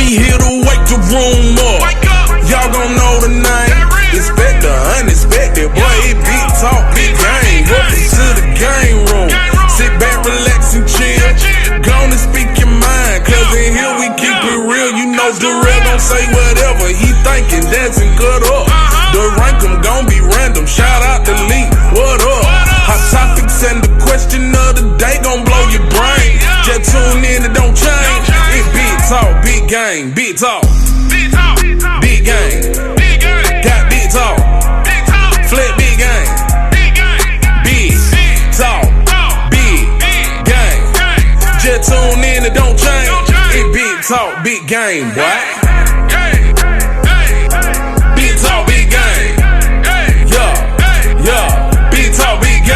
here to wake the room up. Y'all gon' know the name. Expect the unexpected, boy, it big talk, big game. Welcome to the game room. Sit back, relax and chill. Gonna speak your mind, cause in here we keep it real. You know Darrell gon' say whatever he thinking, dancing cut up. The rank 'em gon' be random, shout out to Lee, what up? Hot topics and the question of the day gon' blow your brain. Just tune in, it don't change. It's big talk, big game, big talk. Big game, got big talk, flip big game, big talk, big game. Just tune in, it don't change. It big talk, big game, boy. Big talk, big game. Yeah, big talk, big game.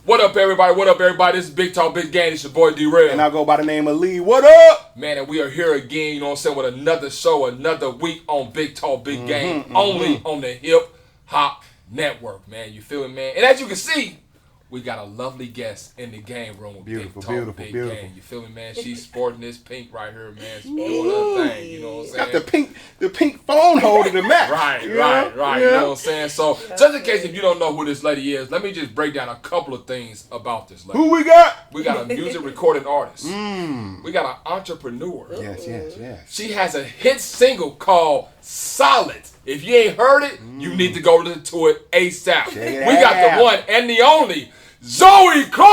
What up, everybody? What up, everybody? This is Big Talk, Big Game. It's your boy D-Rail. And I go by the name of Lee. What up? Man, and we are here again, you know what I'm saying, with another show, another week on Big Talk, Big Game, only on the Hip Hop Network, man. You feel me, man? And as you can see, we got a lovely guest in the game room with Beautiful, Big Talk, beautiful, Big beautiful. Game. You feel me, man? She's sporting this pink right here, man. She's doing her thing, you know what I'm saying? Got the pink phone holder to match. Right. Yeah. You know what I'm saying? So, just in case if you don't know who this lady is, let me just break down a couple of things about this lady. Who we got? We got a music recording artist. We got an entrepreneur. Yes. She has a hit single called Solid. If you ain't heard it, you need to go listen to it ASAP. We got the one and the only Zoey Clarke!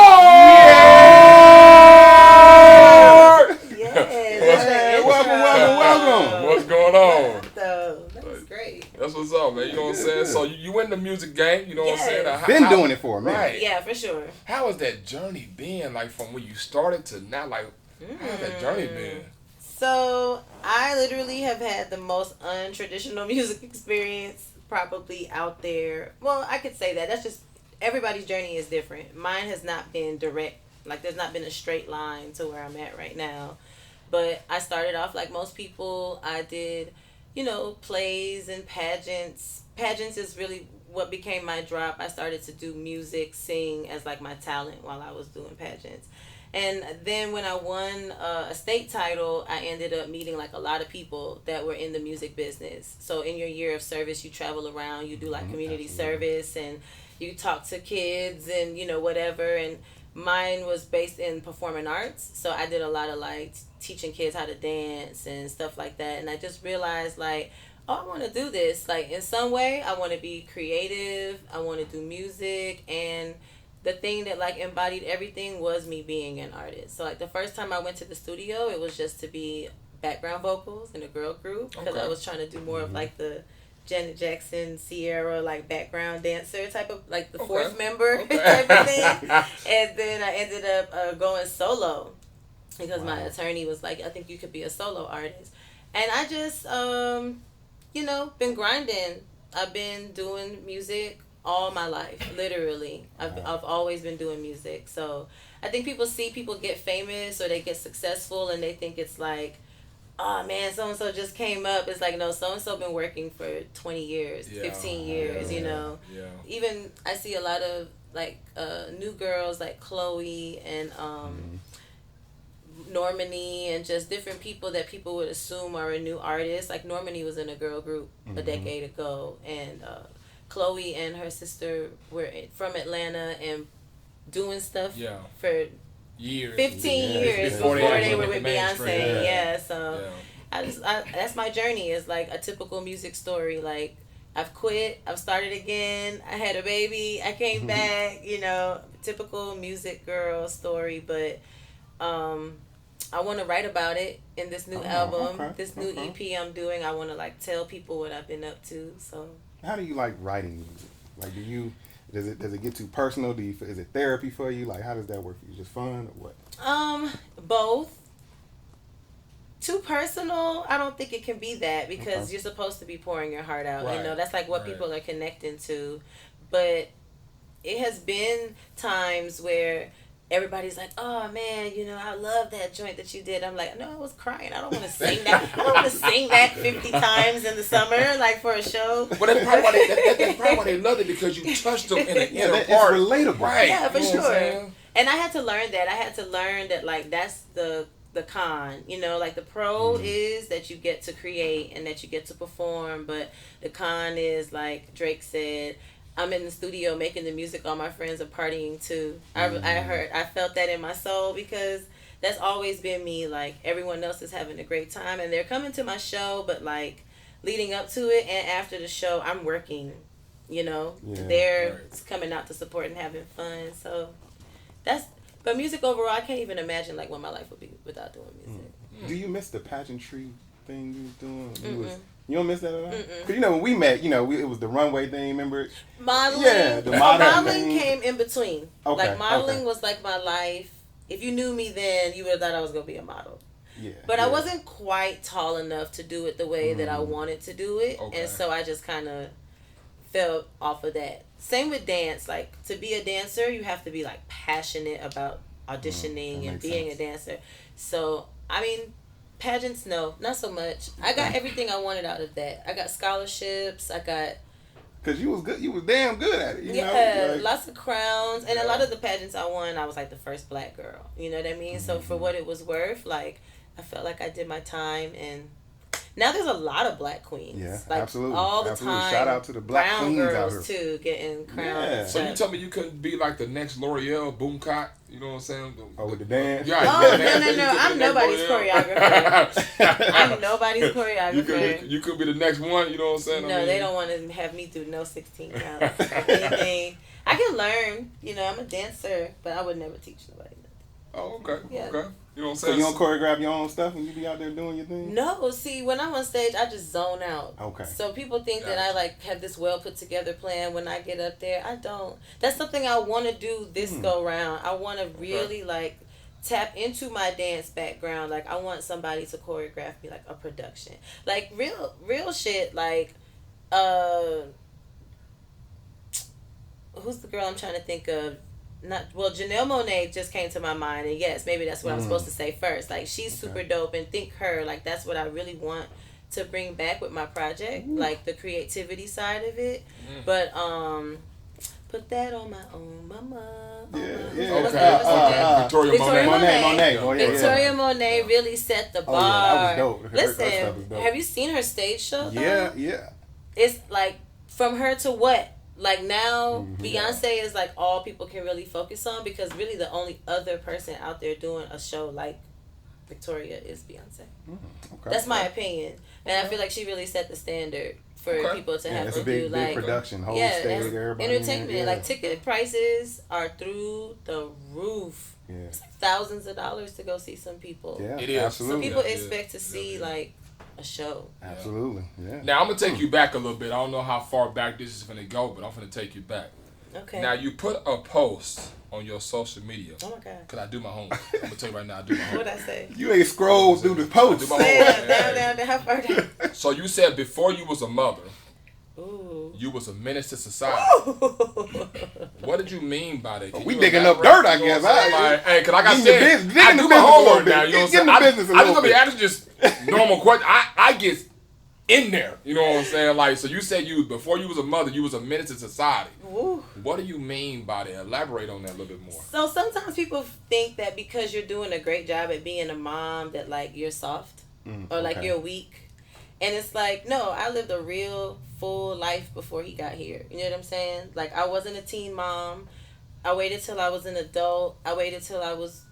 Yes. Welcome. What's going on? That's great. That's what's up, man. You know what I'm saying? So you in the music game, you know what I'm saying? Been doing it for a minute. Right. Yeah, for sure. How has that journey been, like, from when you started to now? Like, how's that journey been? So, I literally have had the most untraditional music experience probably out there. Well, I could say that. That's just, everybody's journey is different. Mine has not been direct. Like, there's not been a straight line to where I'm at right now. But I started off like most people. I did, plays and pageants. Pageants is really what became my drop. I started to do music, sing as like my talent while I was doing pageants. And then when I won a state title, I ended up meeting like a lot of people that were in the music business. So in your year of service, you travel around, you do like community service, and you talk to kids and, whatever. And mine was based in performing arts. So I did a lot of like teaching kids how to dance and stuff like that. And I just realized like, I want to do this. Like in some way, I want to be creative. I want to do music. And the thing that like embodied everything was me being an artist. So like the first time I went to the studio, it was just to be background vocals in a girl group. Because I was trying to do more of like the Janet Jackson, Sierra, like background dancer type of, like the fourth member type of thing. And then I ended up going solo because my attorney was like, I think you could be a solo artist. And I just, been grinding. I've been doing music all my life, literally. I've always been doing music. So I think people get famous or they get successful and they think it's like, oh man, so-and-so just came up. It's like, no, so-and-so been working for 20 years, 15 years, Yeah. Even I see a lot of like new girls like Chloe and Normani and just different people that people would assume are a new artist. Like Normani was in a girl group a decade ago, and Chloe and her sister were from Atlanta and doing stuff for years, 15 years before they were with Beyonce. So that's my journey. Is like a typical music story. Like I've quit, I've started again, I had a baby, I came back. Typical music girl story. But I want to write about it in this new album, this new EP I'm doing. I want to like tell people what I've been up to. So how do you like writing music? Like, does it get too personal? Is it therapy for you? Like, how does that work for you? Just fun or what? Both. Too personal, I don't think it can be that, because you're supposed to be pouring your heart out. That's like what people are connecting to. But it has been times where everybody's like, oh man, I love that joint that you did. I'm like, no, I was crying. I don't want to sing that. I don't want to sing that 50 times in the summer, like for a show. But that's probably why they loved it, because you touched them in the inner part. It's relatable. Right. Yeah, for You know what I'm sure. saying? And I had to learn that. I had to learn that, like, that's the con. Like the pro is that you get to create and that you get to perform, but the con is, like Drake said, I'm in the studio making the music, all my friends are partying too. I felt that in my soul, because that's always been me. Like, everyone else is having a great time and they're coming to my show, but like leading up to it and after the show, I'm working, they're coming out to support and having fun. So but music overall, I can't even imagine like what my life would be without doing music. Do you miss the pageantry thing you was doing? You don't miss that at all? Because when we met, it was the runway thing, remember? Modeling. Yeah, the modeling came in between. Okay, Like, modeling was like my life. If you knew me then, you would have thought I was going to be a model. Yeah. But I wasn't quite tall enough to do it the way that I wanted to do it. Okay. And so I just kind of fell off of that. Same with dance. Like, to be a dancer, you have to be like passionate about auditioning and being a dancer. So, I mean, pageants, no, not so much. I got everything I wanted out of that. I got scholarships. I got... Because you was good. You was damn good at it. You know? Like, lots of crowns. And a lot of the pageants I won, I was like the first black girl. You know what I mean? So for what it was worth, like, I felt like I did my time. And now there's a lot of black queens. Yeah, like, absolutely. all the Absolutely. time. Shout out to the black brown queens out girls here. too, getting crowns. Yeah. and So you stuff. tell me you couldn't be like the next L'Oreal Boomcock? You know what I'm saying? Oh, with the dance? Yeah, Oh, yeah, no. you could be I'm the next nobody's L'Oreal. choreographer. I'm nobody's choreographer. You could be the next one, you know what I'm saying? No, they don't want to have me do no 16 counts or anything. I can learn. I'm a dancer, but I would never teach nobody nothing. Oh, okay. Yeah. Okay. You know what I'm So saying? you don't choreograph your own stuff when you be out there doing your thing? No, see, when I'm on stage, I just zone out. Okay. So people think that I like have this well put together plan when I get up there. I don't. That's something I want to do this go round. I want to really like tap into my dance background. Like, I want somebody to choreograph me, like a production, like real shit. Like, who's the girl I'm trying to think of? Janelle Monáe just came to my mind, and yes, maybe that's what I'm supposed to say first. Like, she's super dope, and think her, like, that's what I really want to bring back with my project, like the creativity side of it. But put that on my own mama. Yeah. Okay. Victoria Monet. Oh, yeah, Victoria Monet really set the bar. Oh, yeah, that was dope. Her stuff Listen, is dope. have you seen her stage show? Yeah. It's like, from her to what? Like, now Beyonce is like all people can really focus on, because really the only other person out there doing a show like Victoria is Beyonce. Okay. That's my opinion, and I feel like she really set the standard for people to have it's to a big, do like big production, whole that's stage, everybody. entertainment. Like, ticket prices are through the roof. Yeah. It's like thousands of dollars to go see some people. Yeah, It is. So absolutely. people expect to see like a show. Absolutely, yeah. Now, I'm going to take you back a little bit. I don't know how far back this is going to go, but I'm going to take you back. Okay. Now, you put a post on your social media. Oh my God. Because I do my homework. I'm going to tell you right now, I do my homework. What'd I say? You ain't scrolled through the post. I do my homework. Down. How far down? So you said before you was a mother, Ooh. you was a menace to society. What did you mean by that? Can We you digging up elaborate? dirt, I You know guess. what I'm saying? Like, hey, cause like I Get in said, the business- dig I in the do my business a little homework bit. now. You know what I'm Get in saying? the business a I just little gonna be bit. asking just normal questions. I get in there. You know what I'm saying? Like, so you said before you was a mother, you was a menace to society. Ooh. What do you mean by that? Elaborate on that a little bit more. So sometimes people think that because you're doing a great job at being a mom that like you're soft or like okay. you're weak. And it's like, no, I lived a real full life before he got here. You know what I'm saying? Like, I wasn't a teen mom. I waited till I was an adult. I waited till I was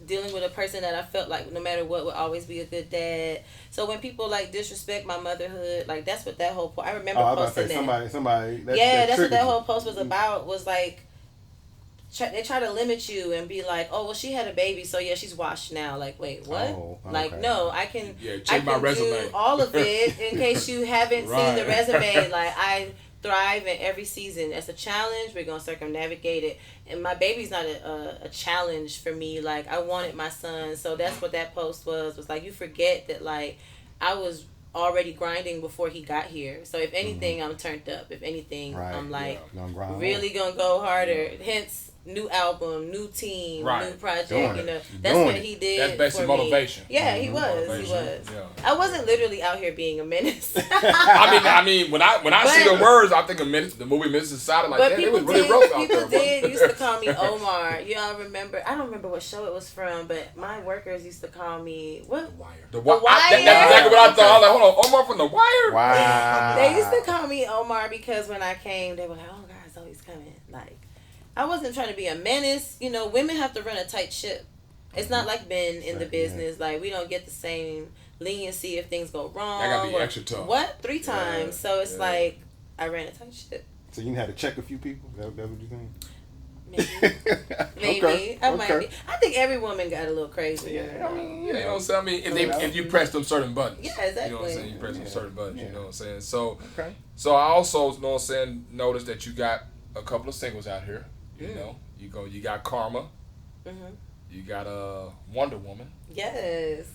dealing with a person that I felt like no matter what would always be a good dad. So when people like disrespect my motherhood, like that's what that whole I remember I was posting about to say that. somebody. That's what that whole post was about. Was like they try to limit you and be like, oh well, she had a baby, so yeah, she's washed now. Like, wait, what? Oh, okay. Like, no, I can check my resume. do all of it in case you haven't seen the resume. Like, I thrive in every season. It's a challenge. We're gonna circumnavigate it. And my baby's not a challenge for me. Like, I wanted my son, so that's what that post was. Was like, you forget that like I was already grinding before he got here. So if anything, I'm turned up. If anything, I'm like really gonna go harder. Hence new album, new team, Right. new project. Doing You it. know, She's that's doing what it. he did. That's basically for me. motivation. Yeah, he was. Motivation. Yeah. I wasn't literally out here being a menace. I mean, when I see the words, I think of the movie Menace to Society. Like, But damn, it people was really rough out people there. used to call me Omar. Y'all remember? I don't remember what show it was from, but my workers used to call me what? The Wire. That's exactly what I thought. I was like, hold on, Omar from The Wire? Wow. They used to call me Omar because when I came, they were like, "Oh, God, Zoey's coming." Like, I wasn't trying to be a menace. You know, women have to run a tight ship. It's not like men in the business. Like, we don't get the same leniency if things go wrong. I gotta be extra tough. What? 3 times. So it's like I ran a tight ship. So you had to check a few people? That's what you think? Maybe. Okay, I might be. I think every woman got a little crazy. Yeah, I mean, You know what I'm saying? I mean, if you press them certain buttons. Yeah, exactly. You know what I'm saying? You press them certain buttons. You know what I'm saying? So, Okay. so I also, you know what I'm saying, noticed that you got a couple of singles out here. You know, you got Karma. Mhm. You got Wonder Woman. Yes.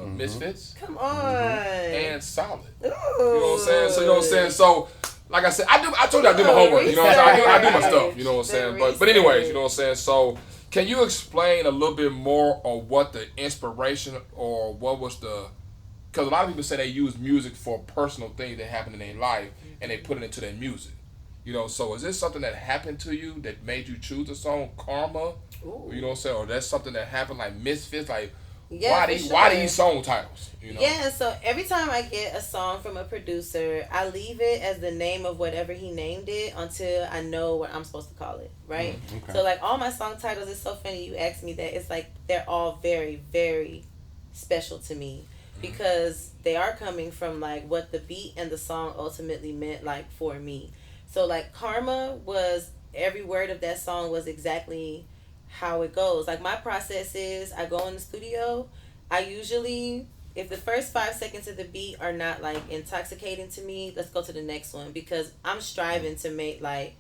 Misfits. Come on. And Solid. Ooh. You know what I'm saying? So you know what I'm saying? So like I said, I told you I do my homework. You know what I'm saying? I do my stuff. You know what I'm saying? But anyways, you know what I'm saying? So can you explain a little bit more of what the inspiration or what was the, because a lot of people say they use music for personal things that happen in their life and they put it into their music. You know, so is this something that happened to you that made you choose the song Karma? Ooh. You know what I'm saying? Or that's something that happened like Misfits? Like, Yeah, why for these sure. song titles? You know? Yeah, so every time I get a song from a producer, I leave it as the name of whatever he named it until I know what I'm supposed to call it, right? Okay. So like all my song titles, it's so funny you asked me that. It's like they're all very, very special to me because they are coming from like what the beat and the song ultimately meant like for me. So like Karma was, every word of that song was exactly how it goes. Like my process is I go in the studio, I usually, if the first 5 seconds of the beat are not like intoxicating to me, let's go to the next one because I'm striving to make like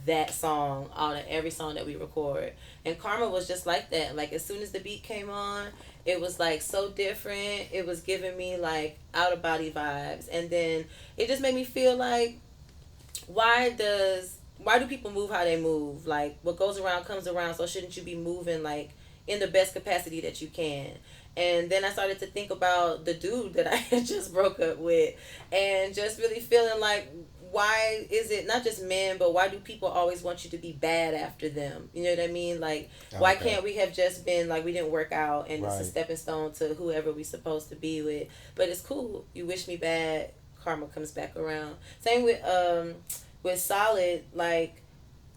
that song out of every song that we record. And Karma was just like that. Like as soon as the beat came on, it was like so different. It was giving me like out of body vibes. And then it just made me feel like, why do people move how they move? Like what goes around comes around, so shouldn't you be moving like in the best capacity that you can? And then I started to think about the dude that I had just broke up with and just really feeling like, why is it not just men, but why do people always want you to be bad after them? You know what I mean? Like, why can't we have just been like, we didn't work out and it's a stepping stone to whoever we supposed to be with? But it's cool. You wish me bad, karma comes back around. Same with Solid. Like,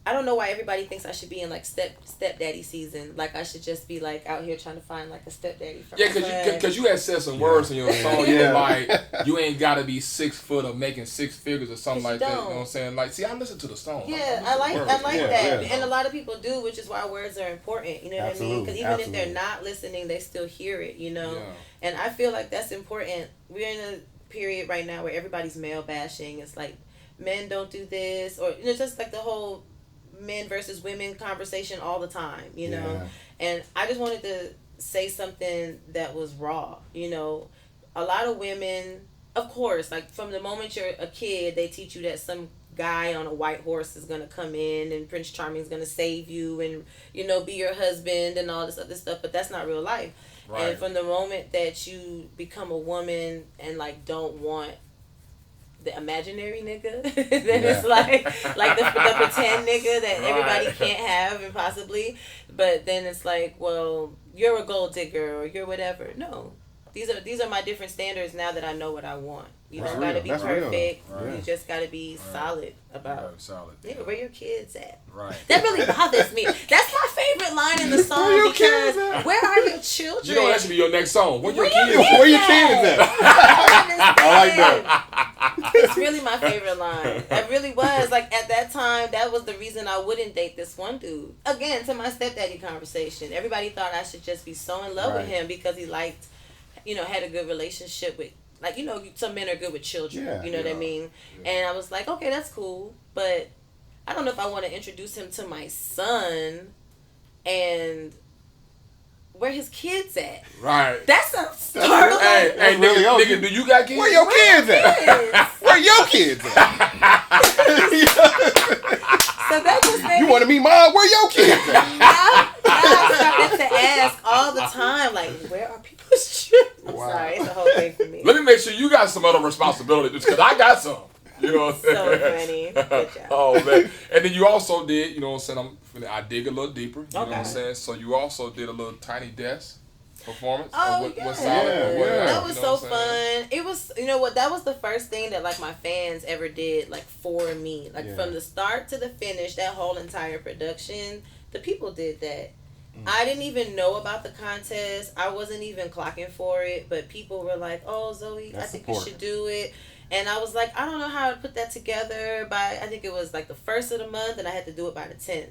I don't know why everybody thinks I should be in like stepdaddy season. Like I should just be like out here trying to find like a stepdaddy. For because you had said some words in your song. You were like, you ain't gotta be 6 foot or making 6 figures or something like that. You know what I'm saying? Like, see, I listen to the song. Yeah, I like that, and a lot of people do, which is why words are important. You know what I mean? Because even if they're not listening, they still hear it. You know, and I feel like that's important. We're in a period right now where everybody's male bashing. It's like men don't do this, or just like the whole men versus women conversation all the time, you know. And I just wanted to say something that was raw. You know, a lot of women, of course, like from the moment you're a kid, they teach you that some guy on a white horse is gonna come in and Prince Charming is gonna save you and be your husband and all this other stuff, but that's not real life. Right. And from the moment that you become a woman and like don't want the imaginary nigga, then it's like the pretend nigga that everybody can't have and possibly, but then it's like, well, you're a gold digger or you're whatever. No, these are my different standards now that I know what I want. You don't gotta be perfect. You just gotta be solid about it. Yeah, where your kids at? Right. That really bothers me. That's my favorite line in the song because where are your children? You know that should be your next song. Where your kids at? I like that. It's really my favorite line. It really was. Like at that time, that was the reason I wouldn't date this one dude. Again, to my stepdaddy conversation. Everybody thought I should just be so in love with him because he liked, had a good relationship with, like, some men are good with children. What I mean? Yeah. And I was like, okay, that's cool. But I don't know if I want to introduce him to my son and where his kids at. Right. That sounds startling. Hey, nigga, do you got kids? Where your kids at? Where your kids at? So that just made you want to meet mom? Where where your kids at? Now I started to ask all the time, like, where are people's children? I'm Wow. sorry, it's a whole thing for me. Let me make sure you got some other responsibilities because I got some. You know what I'm So saying? funny. Good job. Oh man! And then you also did, you know what I'm saying? I dig a little deeper. You know what Okay. I'm saying? So you also did a little Tiny Desk performance. Oh, What yeah. solid or whatever, That was you know so what I'm saying? fun. It was, you know what, that was the first thing that like my fans ever did like for me. Like Yeah. from the start to the finish, that whole entire production, the people did that. I didn't even know about the contest. I wasn't even clocking for it, but people were like, "Oh, Zoey, That's I think support. you should do it." And I was like, I don't know how to put that together by, I think it was like the 1st of the month, and I had to do it by the 10th.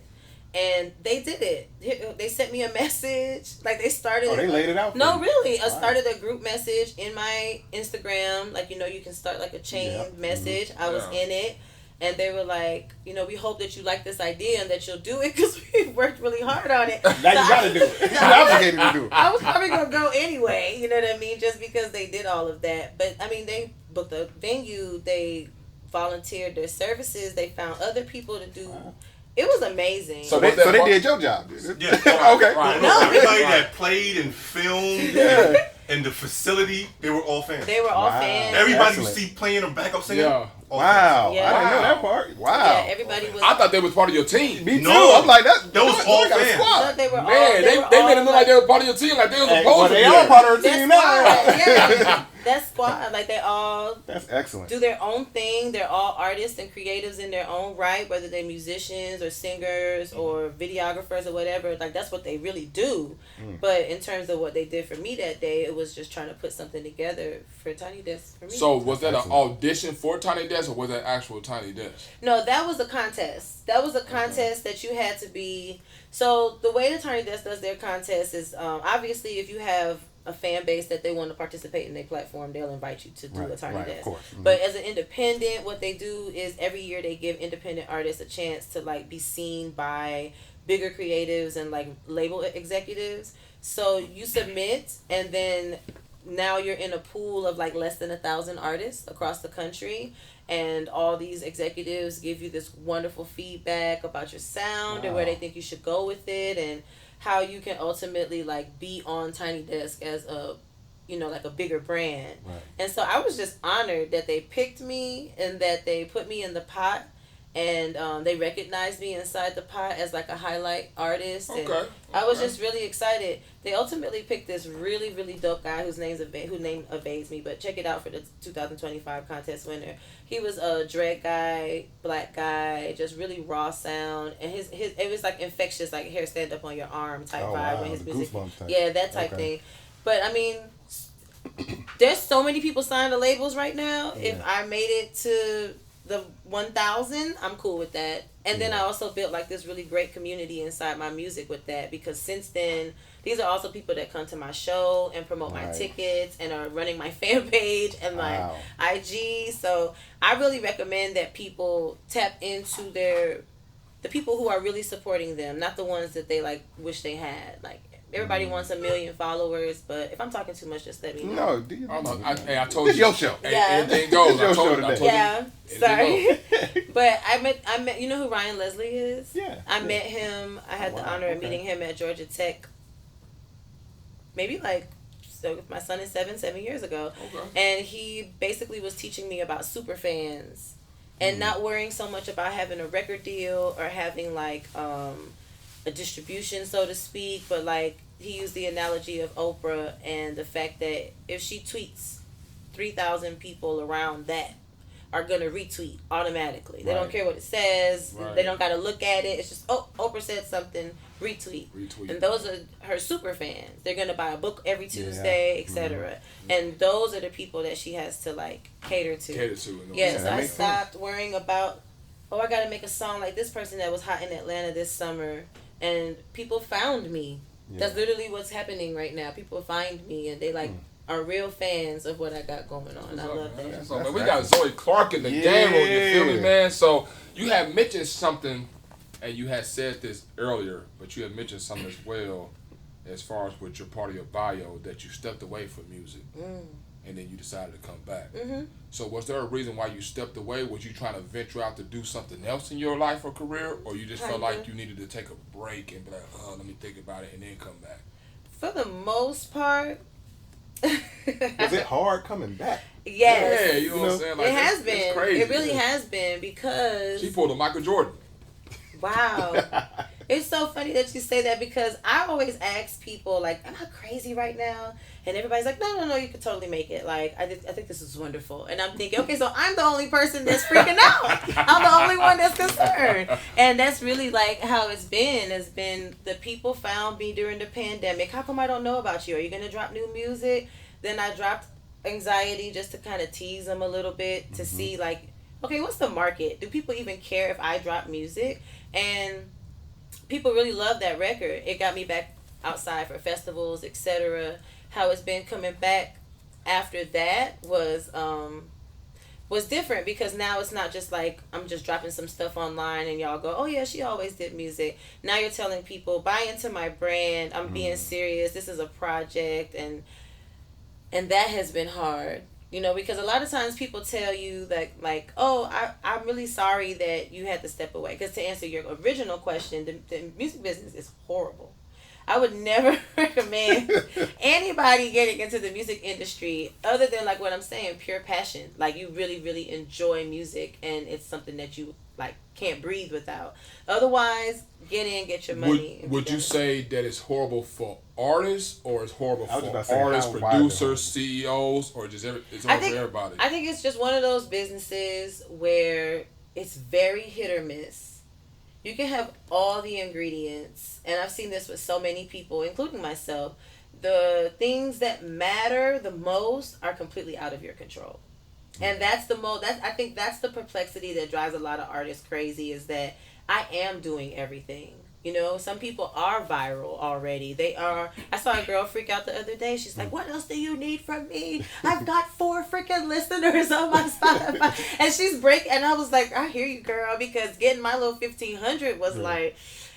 And they did it. They sent me a message. Like they started. Oh, they laid it out for No, you. really. I Wow. started a group message in my Instagram. Like, you know, you can start like a chain Yeah. message. I was Yeah. in it. And they were like, you know, we hope that you like this idea and that you'll do it because we worked really hard on it. Now you gotta do it. You're obligated to do it. I was probably going to go anyway, you know what I mean? Just because they did all of that. But, I mean, they booked a venue. They volunteered their services. They found other people to do. Wow. It was amazing. So Was they that did your job. Did Yeah. Okay. Right. No, everybody Right. that played and filmed Yeah. and the facility, they were all fans. They were all Wow. fans. Everybody you Excellent. see playing or backup singing. Yeah. all Wow. Yeah. I didn't know Wow. that part. Wow. Yeah, everybody was. I thought they was part of your team. Me too. No. I'm like that. That was all they got a fans. squad. No, they were all. Man, they were made all it look like they were part of your team, like they was Hey, supposed well, to they be. are there. part of our That team squad, now. yeah. That squad, like they all That's excellent. do their own thing. They're all artists and creatives in their own right, whether they're musicians or singers or videographers or whatever. Like that's what they really do. But in terms of what they did for me that day, it was just trying to put something together for Tiny Desk for me. So was that an Excellent. audition for Tiny Desk or was that actual Tiny Desk? No, that was a contest. That was a contest that you had to be. So the way the Tiny Desk does their contest is obviously if you have a fan base that they want to participate in their platform, they'll invite you to do a Tiny right, of Desk. course. Mhm. But as an independent, what they do is every year they give independent artists a chance to like be seen by bigger creatives and like label executives. So you submit and then now you're in a pool of like less than 1,000 artists across the country, and all these executives give you this wonderful feedback about your sound and where Wow. they think you should go with it and how you can ultimately like be on Tiny Desk as a, you know, like a bigger brand. Right. And so I was just honored that they picked me and that they put me in the pot, and they recognized me inside the pot as like a highlight artist. And Okay. I was Okay. just really excited. They ultimately picked this really, really dope guy whose name evades me, but check it out for the 2025 contest winner. He was a dread guy, black guy, just really raw sound, and his it was like infectious, like hair stand up on your arm type Oh, vibe wow, when his the music. goosebumps type. Yeah, that type Okay. thing. But I mean, there's so many people signed to labels right now. If Yeah. I made it to the 1,000, I'm cool with that. And then I also built like this really great community inside my music with that, because since then, these are also people that come to my show and promote my Right. tickets and are running my fan page and my Wow. IG. So I really recommend that people tap into the people who are really supporting them, not the ones that they like wish they had. Like everybody wants 1 million followers, but if I'm talking too much, just let me know. No, do you? I don't know. I told This you. your show. Hey, Yeah. anything goes. It's your I told show you. I today. told Yeah, you. sorry. But I met. You know who Ryan Leslie is? Yeah. I met him. I had the Wow, honor of okay. meeting him at Georgia Tech. Maybe like, so my son is 7 years ago, Okay. and he basically was teaching me about super fans and not worrying so much about having a record deal or having like a distribution, so to speak, but like he used the analogy of Oprah and the fact that if she tweets, 3,000 people around that are gonna retweet automatically. They don't Right. care what it says. Right. They don't gotta look at it. It's just, oh, Oprah said something, retweet. Retweet. And those are her super fans. They're gonna buy a book every Tuesday, etc. And those are the people that she has to like cater to. Cater to. You know, Yeah, Yeah, so that I makes sense. stopped worrying about, oh, I gotta make a song like this person that was hot in Atlanta this summer, and people found me. Yeah. That's literally what's happening right now. People find me and they like are real fans of what I got going on. I love that. So, man, we got Zoey Clarke in the Yeah. game room. You feel me, man? So you had mentioned something, and you had said this earlier, but you had mentioned something as well, as far as with your part of your bio, that you stepped away from music, and then you decided to come back. Mm-hmm. So was there a reason why you stepped away? Was you trying to venture out to do something else in your life or career, or you just felt like you needed to take a break and be like, let me think about it and then come back? For the most part. Was it hard coming back? Yes. Yeah, you know what I'm saying? Like, it has it's been. crazy. It really has been because. She pulled a Michael Jordan. Wow. It's so funny that you say that because I always ask people, like, am I crazy right now? And everybody's like, no, you could totally make it. Like, I think this is wonderful. And I'm thinking, okay, so I'm the only person that's freaking out. I'm the only one that's concerned. And that's really, like, how it's been. It's been the people found me during the pandemic. How come I don't know about you? Are you going to drop new music? Then I dropped Anxiety just to kind of tease them a little bit to see, like, okay, what's the market? Do people even care if I drop music? And people really love that record. It got me back outside for festivals, etc. How it's been coming back after that was different because now it's not just like I'm just dropping some stuff online and y'all go, oh yeah, she always did music. Now you're telling people, buy into my brand. I'm being serious. This is a project, and that has been hard. You know, because a lot of times people tell you that, like, oh, I'm really sorry that you had to step away. Because to answer your original question, the music business is horrible. I would never recommend anybody getting into the music industry other than, like what I'm saying, pure passion. Like, you really, really enjoy music and it's something that you, like, can't breathe without. Otherwise, get in, get your money. Would you say that it's horrible for artists, or it's horrible for artists, how producers, CEOs, or just it's over for everybody? I think it's just one of those businesses where it's very hit or miss. You can have all the ingredients, and I've seen this with so many people, including myself. The things that matter the most are completely out of your control. And that's I think that's the perplexity that drives a lot of artists crazy, is that I am doing everything. You know, some people are viral already. They are. I saw a girl freak out the other day. She's like, what else do you need from me? I've got 4 freaking listeners on my Spotify. And she's breaking. And I was like, I hear you, girl, because getting my little 1,500 was like,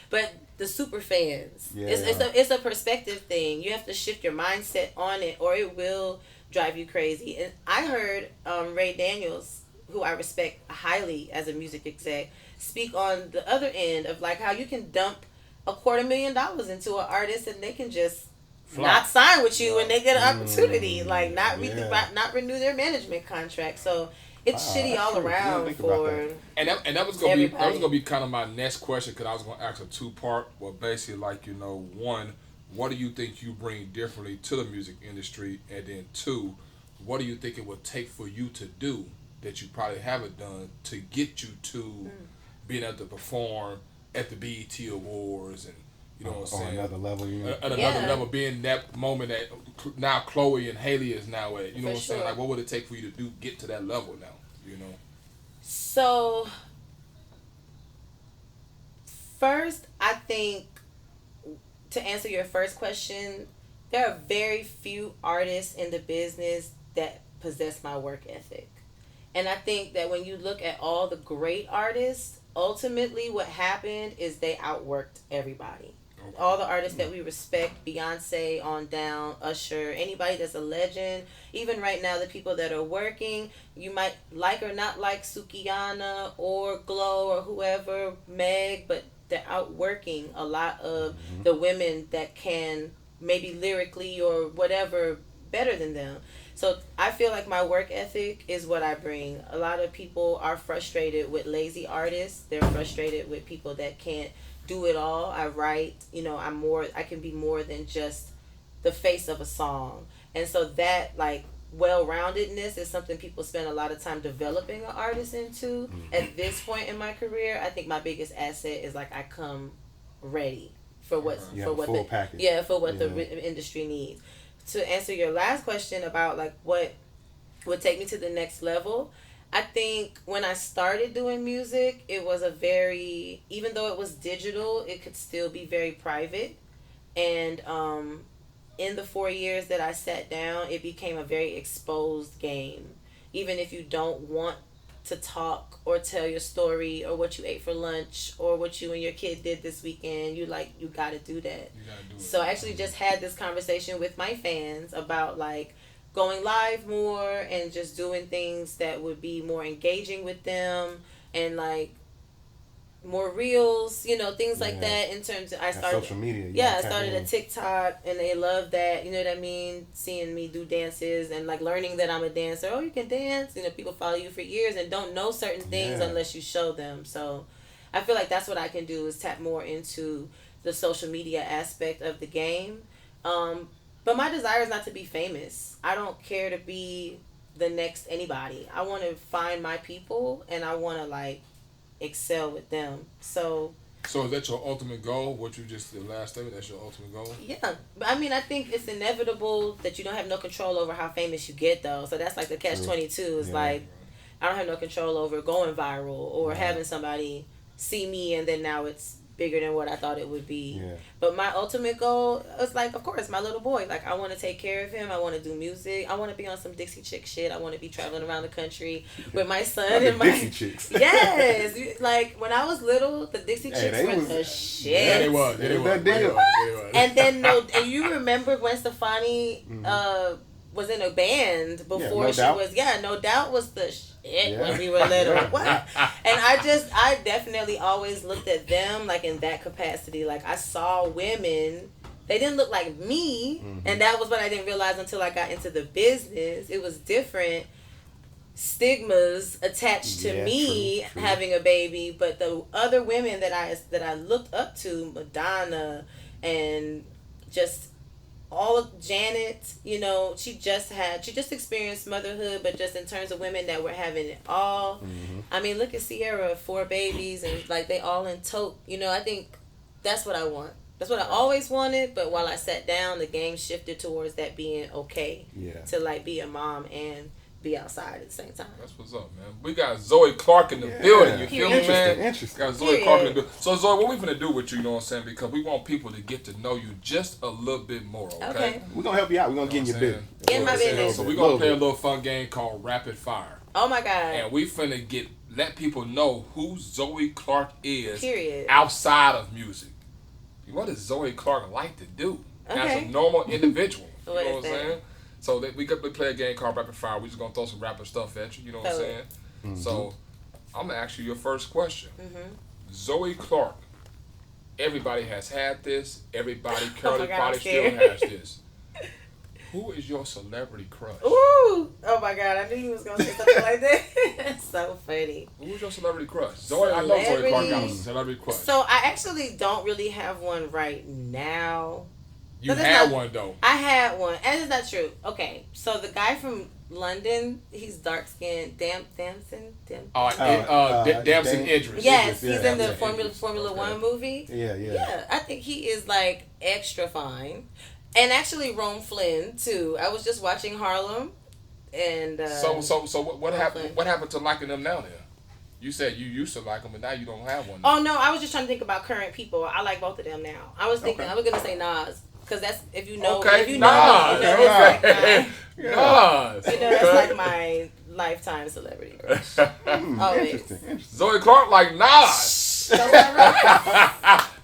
but the super fans. Yeah. It's a perspective thing. You have to shift your mindset on it, or it will drive you crazy. And I heard Ray Daniels, who I respect highly as a music exec, speak on the other end of, like, how you can dump $250,000 into an artist and they can just not sign with you when they get an opportunity, like not renew their management contract. So it's shitty all around for. And that was gonna be kind of my next question, because I was gonna ask a 2-part. Well, basically, like, you know, 1, what do you think you bring differently to the music industry, and then 2, what do you think it would take for you to do that you probably haven't done to get you to being able to perform at the BET Awards, and you know what I'm saying? Another level, at another level, being that moment that now Chloe and Haley is now at. You know what I'm saying? Like, what would it take for you to get to that level now? You know. So, first, I think to answer your first question, there are very few artists in the business that possess my work ethic. And I think that when you look at all the great artists, ultimately what happened is they outworked everybody. Okay. All the artists that we respect, Beyonce on down, Usher, anybody that's a legend, even right now the people that are working, you might like or not like Sukihana or Glow or whoever, Meg, but they're outworking a lot of the women that can maybe lyrically or whatever better than them. So I feel like my work ethic is what I bring. A lot of people are frustrated with lazy artists. They're frustrated with people that can't do it all. I write, you know, I can be more than just the face of a song. And so that, like, well-roundedness is something people spend a lot of time developing an artist into. At this point in my career, I think my biggest asset is, like, I come ready for what the industry needs. To answer your last question about, like, what would take me to the next level, I think when I started doing music, it was even though it was digital, it could still be very private. And in the 4 years that I sat down, it became a very exposed game. Even if you don't want to talk or tell your story or what you ate for lunch or what you and your kid did this weekend, you got to do that. So I actually just had this conversation with my fans about, like, going live more and just doing things that would be more engaging with them and like more reels, things like that. In terms of, I started social media. I started a TikTok and they love that. You know what I mean? Seeing me do dances and like learning that I'm a dancer. Oh, you can dance. People follow you for years and don't know certain things unless you show them. So I feel like that's what I can do is tap more into the social media aspect of the game. But my desire is not to be famous. I don't care to be the next anybody. I want to find my people and I want to like excel with them. So is that your ultimate goal? What you just the last statement? That's your ultimate goal? Yeah, I mean, I think it's inevitable that you don't have no control over how famous you get, though. So that's like the catch-22. It's like I don't have no control over going viral or having somebody see me and then now it's bigger than what I thought it would be. Yeah. But my ultimate goal is like, of course, my little boy. Like, I want to take care of him. I want to do music. I want to be on some Dixie Chick shit. I want to be traveling around the country with my son and my Dixie Chicks. Yes, like when I was little, the Dixie Chicks were the shit. Yeah, they was. And then and you remember Gwen Stefani was in a band before No she Doubt. was No Doubt was the shit when we were little. What? And I definitely always looked at them like in that capacity. Like I saw women, they didn't look like me, and that was what I didn't realize until I got into the business. It was different stigmas attached to me true. having a baby, but the other women that I looked up to, Madonna and just all of Janet, she just experienced motherhood, but just in terms of women that were having it all. I mean, look at Sierra, 4 babies, and like they all in tote. I think that's what I want. That's what I always wanted, but while I sat down, the game shifted towards that being okay. Yeah. To like be a mom and be outside at the same time. That's what's up, man. We got Zoey Clarke in the building. You feel me, man? Interesting. Got Zoey Clarke in the building. So, Zoey, what we finna do with you, you know what I'm saying? Because we want people to get to know you just a little bit more, okay? We're going to help you out. We're going to get in your business. Get in my business. So, we're going to play a little fun game called Rapid Fire. Oh, my God. And we finna let people know who Zoey Clarke is Period. outside of music. What does Zoey Clarke like to do as a normal individual? You know what I'm saying? So we play a game called Rapid Fire. We just gonna throw some rapid stuff at you. You know what I'm saying? So I'm gonna ask you your first question. Zoey Clarke. Everybody has had this. Everybody currently probably still has this. Who is your celebrity crush? Ooh! Oh my God! I knew you was gonna say something like that. So funny. Who's your celebrity crush? Zoey, I know Zoey Clarke got a celebrity crush. So I actually don't really have one right now. You had one though. I had one, and it's not true. Okay, so the guy from London, he's dark skinned. Damson Idris. Yes, he's in the Formula One movie. Yeah. I think he is like extra fine, and actually Rome Flynn too. I was just watching Harlem, and so what happened? What happened to liking them now then? You said you used to like them, but now you don't have one. Oh no, I was just trying to think about current people. I like both of them now. I was thinking I was gonna say Nas. Because that's, if you know, Nas. Nas. That's like my lifetime celebrity crush. Interesting. Zoey Clarke like Nas.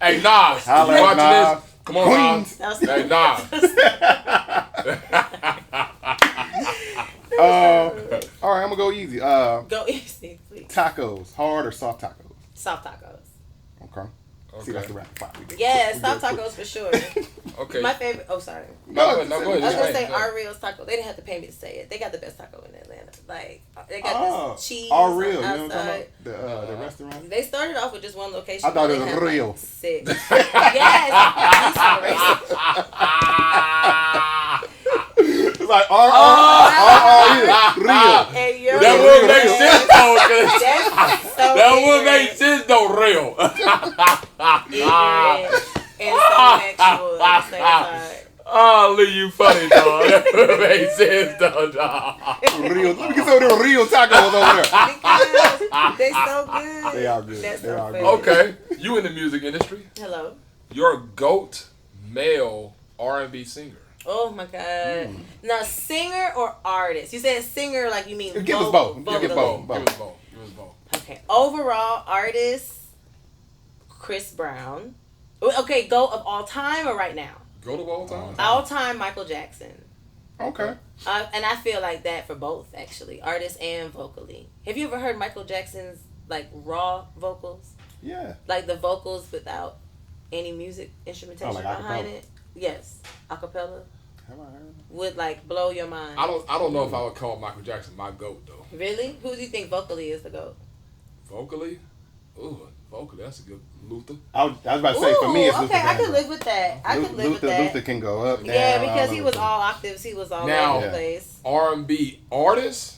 Hey, Nas. You watching this? Come on, Nas. Hey, Nas. All right, I'm going to go easy. Go easy, please. Tacos. Hard or soft tacos? Soft tacos. Okay. See, that's the rapid fire. Yeah, soft tacos for sure. Okay. My favorite. Oh, sorry. No, go ahead. I was gonna say R Real's taco. They didn't have to pay me to say it. They got the best taco in Atlanta. Like they got this cheese. R Real. You know what I'm outside. talking about? The restaurant. They started off with just one location. I thought it They was had, Real. Like, 6. Yes. It's like R Real. Hey, yo. That would make sense though. So that would make sense though, real. And so sexual at the same time. Oh, Lee, you funny, dog. That would make sense though, dog. Real. Let me get some of them real tacos over there. Because they so good. They are good. That's they so are fair. good. Okay, you in the music industry. Hello. Your GOAT male R&B singer. Oh my God. Now, singer or artist? You said singer like you mean Give us both. Both. Give us both. Okay. Overall artist, Chris Brown. Okay, GOAT of all time or right now? GOAT of all time. All time, Michael Jackson. Okay. And I feel like that for both, actually, artists and vocally. Have you ever heard Michael Jackson's like raw vocals? Yeah. Like the vocals without any music instrumentation like behind acapella? it? Yes, acapella Have I heard? would like blow your mind. I don't know if I would call Michael Jackson my GOAT though. Really? Who do you think vocally is the GOAT? Vocally, vocally that's a good Luther. I was about to say, for me, it's Luther okay, I can Vandross. live with that. I can live with that. Luther can go up, down. Yeah, because all he over was the all octaves. He was all Now- over the place. R&B artist,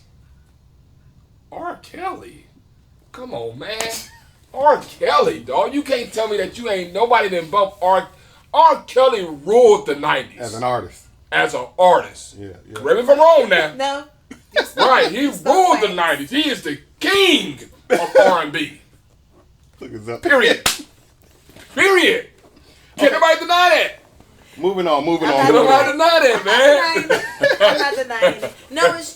R. Kelly. Come on, man. R. Kelly, dog. You can't tell me that you ain't nobody that bump R. Kelly ruled the 90s. as an artist. As an artist. Yeah. Correct me if I'm wrong now. No. Right, he Still ruled the facts. 90s. He is the king of R&B. Look us up. Period. Period. Can't nobody deny that. Moving on. Can't nobody deny that, man. I'm not denying it. No, it's,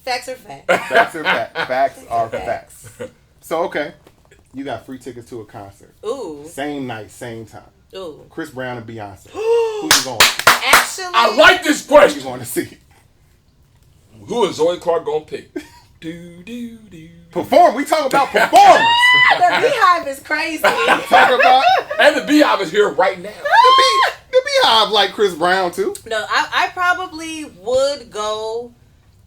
facts are facts. Facts are facts. Facts are facts. So, okay. You got free tickets to a concert. Ooh. Same night, same time. Ooh. Chris Brown and Beyonce. Who you going? Actually. I like this Who you question. going to see? Who is Zoey Clarke gonna pick? Do. Perform. We talking about performers. The Beehive is crazy. Talk about And the Beehive is here right now. the Beehive like Chris Brown too. No, I probably would go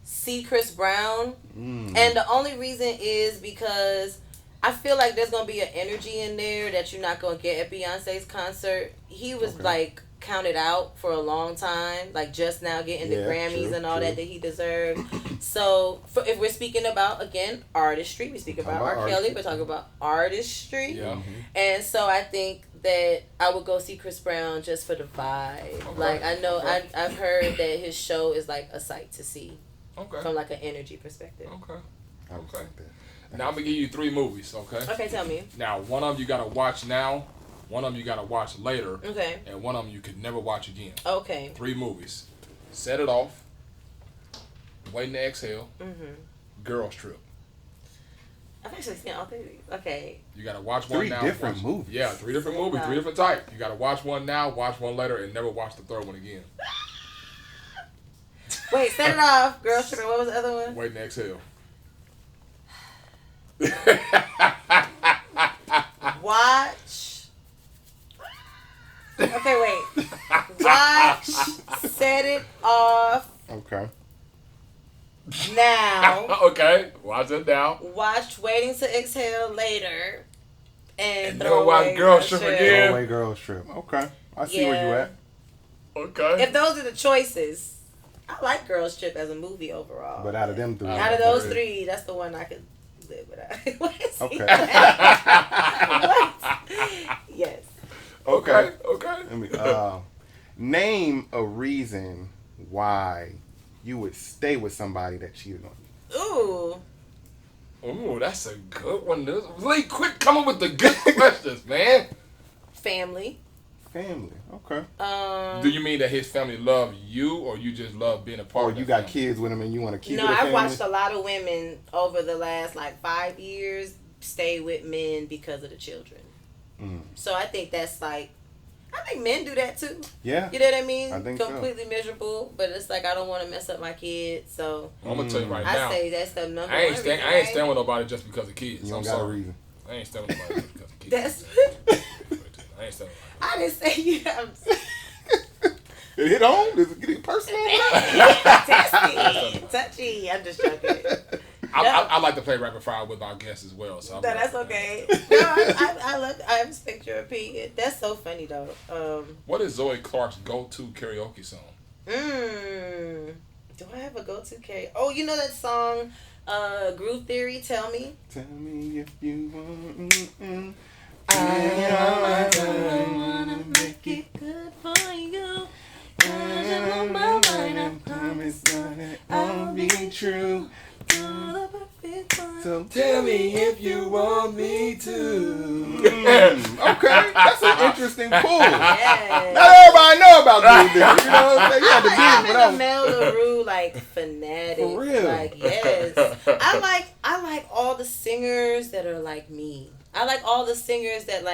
see Chris Brown. And the only reason is because I feel like there's going to be an energy in there that you're not going to get at Beyonce's concert. He was like counted out for a long time, like just now getting the Grammys and all that he deserved. So if we're speaking about, again, artistry, we speak about R. Kelly, we're talking about artistry. Yeah. And so I think that I would go see Chris Brown just for the vibe. Okay. Like I know Okay. I've heard that his show is like a sight to see Okay. from like an energy perspective. Okay. I respect that. Now I'm gonna give you 3 movies, okay? Okay, tell me. Now one of them you gotta watch now, one of them you gotta watch later, Okay. and one of them you could never watch again. Okay. 3 movies. Set It Off, Waiting to Exhale, Girls Trip. I've actually seen all 3 of these. Okay. You gotta watch one 3 now. different watch- movies. Yeah, 3 different movies, 3 different types. You gotta watch one now, watch one later, and never watch the third one again. Wait, Set It Off, Girls Trip. What was the other one? Waiting to Exhale. Watch. Okay, wait. Watch Set It Off Okay. now. Okay, watch it now. Watch Waiting to Exhale later. And never throw watch away Girls Trip again. Away Girls Trip. Okay. I see where you at. Okay. If those are the choices, I like Girls Trip as a movie overall. But out of them 3. Out of those 3, that's the one I could live without. What is Okay. What? Yes. Okay. Let me name a reason why you would stay with somebody that cheated on you. Ooh. Ooh, that's a good one. Really quick coming with the good questions, man. Family. Family. Okay. Do you mean that his family love you, or you just love being a part Or of you that got family? kids with them and you want to keep No, it a I've family? watched a lot of women over the last 5 years stay with men because of the children. So I think that's I think men do that too. Yeah. You know what I mean? I think so. Completely miserable, but it's I don't want to mess up my kids, so I'm gonna tell you right I now. say that's the number I ain't one stand. reason, I ain't right? stand with nobody just because of kids. You I'm don't got a sorry. reason. I ain't stand with nobody just because of kids. That's I ain't stand with I didn't say you have Did it hit on? Does it get personal? testy, touchy. I'm just joking. I like to play rapid fire with our guests as well. So No, that's okay. No, I respect your opinion. That's so funny though. What is Zoey Clarke's go-to karaoke song? Do I have a go-to karaoke? Oh, you know that song, Groove Theory? Tell me. Tell me if you want. I wanna make it good for you. On my mind, I promise that I'll be true. So Tell me if you want me to. okay, that's an interesting pull. Yes. Not everybody know about Groove Theory. You know what I'm saying? You had to I'm dig, but in a Mel LaRue fanatic. For real? Yes. I like all the singers that are like me. I like all the singers that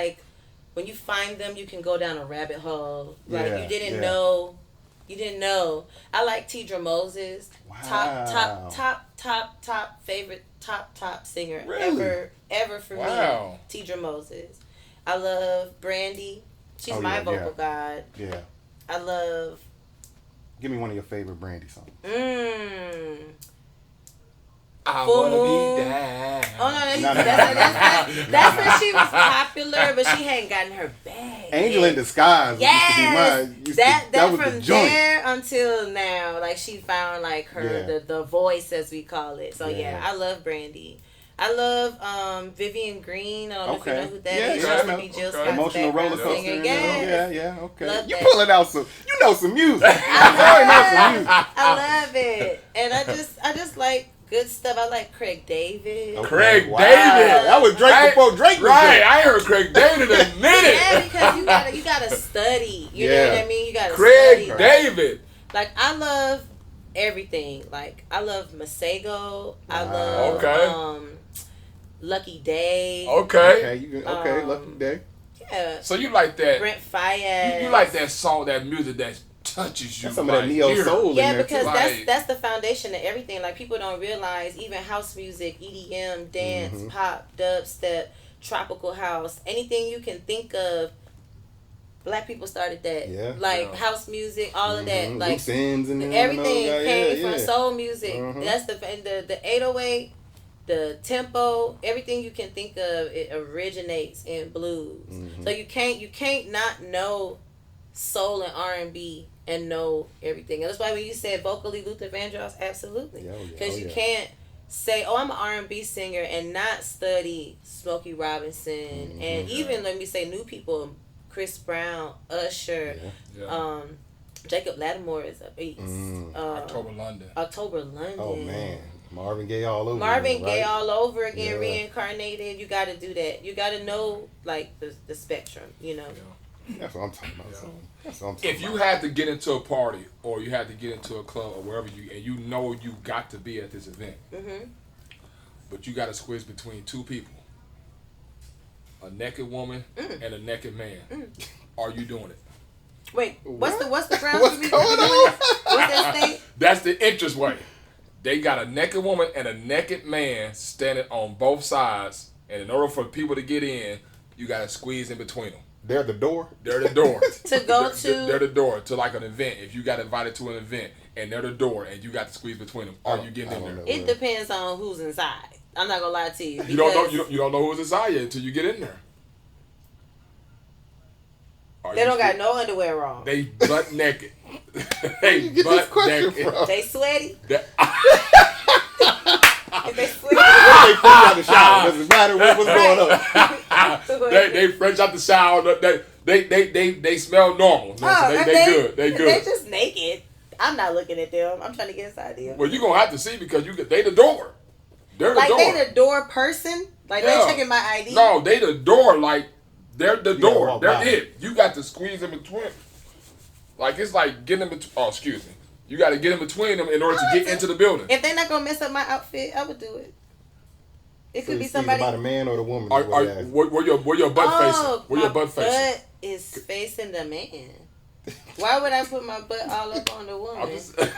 when you find them you can go down a rabbit hole. You didn't know You didn't know. I like Tidra Moses. Wow. Top favorite top singer Really? ever for Wow. me. Tidra Moses. I love Brandy. She's Oh, my yeah, vocal god. Yeah. I love. Give me one of your favorite Brandy songs. I Full wanna Moon. be down. Oh no, No. that's when she was popular, but she hadn't gotten her bag. Angel in Disguise Yes, used to be mine. that was from the joint. there until now, like she found like her Yeah. the voice as we call it. So Yeah. yeah, I love Brandy. I love Vivian Green. I don't know if you Okay. know who that Yeah, is. yeah, She I used know. to be Jill Okay. Scott's Emotional roller background coaster. singer. Yes. Yeah. Okay. Love You that. pulling out some. You know some music. I know some music. I love it, and I just like good stuff. I like Craig David. Okay. Craig Wow. David. That was Drake before Drake was Right, there. I heard Craig David in a minute. Yeah, because you gotta study. You know Yeah. what I mean? You gotta Craig study. David. Like I love everything. Like I love Masego. I Wow. love Okay. Lucky Day. Okay. Okay. Lucky Day. Yeah. So you like that? Brent Fayez. You like that song, that music that touches you. That's some of that right neo here. soul in Yeah, there because too. Right. that's the foundation of everything. Like people don't realize even house music, EDM, dance, Mm-hmm. pop, dubstep, tropical house, anything you can think of. Black people started that. Yeah. Like Yeah. house music, all of that. Like Loose ends and everything came from yeah. soul music. Mhm. That's the 808, the tempo, everything you can think of. It originates in blues. Mm-hmm. So you can't not know soul and R&B and know everything. And that's why when you said vocally Luther Vandross, absolutely, Yeah, oh yeah, because oh you yeah. can't say, "Oh, I'm an R&B singer," and not study Smokey Robinson Mm-hmm. and even let me say new people. Chris Brown, Usher, Yeah. Jacob Lattimore is a beast. October London. October London. Oh man, Marvin Gaye all over. Marvin again, Gaye right? all over again, Yeah. reincarnated. You got to do that. You got to know like the spectrum. You know. That's what I'm talking about. Yeah. Son. That's what I'm talking If you about. had to get into a party or you had to get into a club or wherever you know you got to be at this event, but you got to squeeze between two people, a naked woman and a naked man. Are you doing it? Wait, what's the ground? What's going on? What's that state? That's the interest way. They got a naked woman and a naked man standing on both sides, and in order for people to get in, you got to squeeze in between them. They're the door. They're the door. To go to- They're the door to like an event. If you got invited to an event and they're the door and you got to squeeze between them, are you getting I in don't there? know. It depends on who's inside. I'm not gonna lie to you. You don't know. because You don't know who's inside yet until you get in there. Are They you don't got still- no underwear on. They butt naked. Where They you get this butt question naked. from? They sweaty. That- If they sweaty. They fresh out the shower. Doesn't matter what's going on. they fresh out the shower. They smell normal. So Oh, they good. They They good. just naked. I'm not looking at them. I'm trying to get inside them. Well, you gonna have to see because they the door. They're the Like door. they the door person. Like Yeah. they checking my ID. No, they the door. Like they're the gotta door. walk They're by. it. You got to squeeze in between. Like it's like getting in between. Oh, excuse me. You got to get in between them in order to get into the building. If they're not gonna mess up my outfit, I would do it. It So could you be squeeze somebody. by the man or the woman. Are, is what are, they ask. where your butt facing? Where your my butt facing? butt is facing the man. Why would I put my butt all up on the woman? I'm just, That's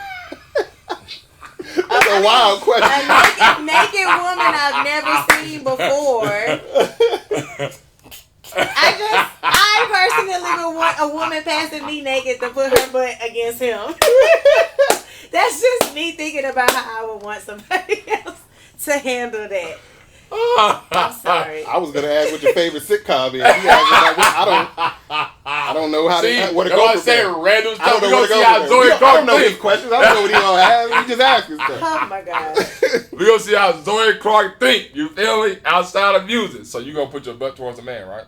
a wild question. A naked woman I've never seen before. I personally would want a woman passing me naked to put her butt against him. That's just me thinking about how I would want somebody else to handle that. I'm sorry. I was gonna ask what your favorite sitcom is. You asked me about I don't know how see, to where to that's go. what I'm from saying. there. Random I stuff. don't We know where gonna to see go. how from there. Zoey I don't Clarke know his think. questions. I don't know what he gonna have. We just asking stuff. Oh my God. We gonna see how Zoey Clarke think. You feel me? Outside of music. So you gonna put your butt towards a man, right?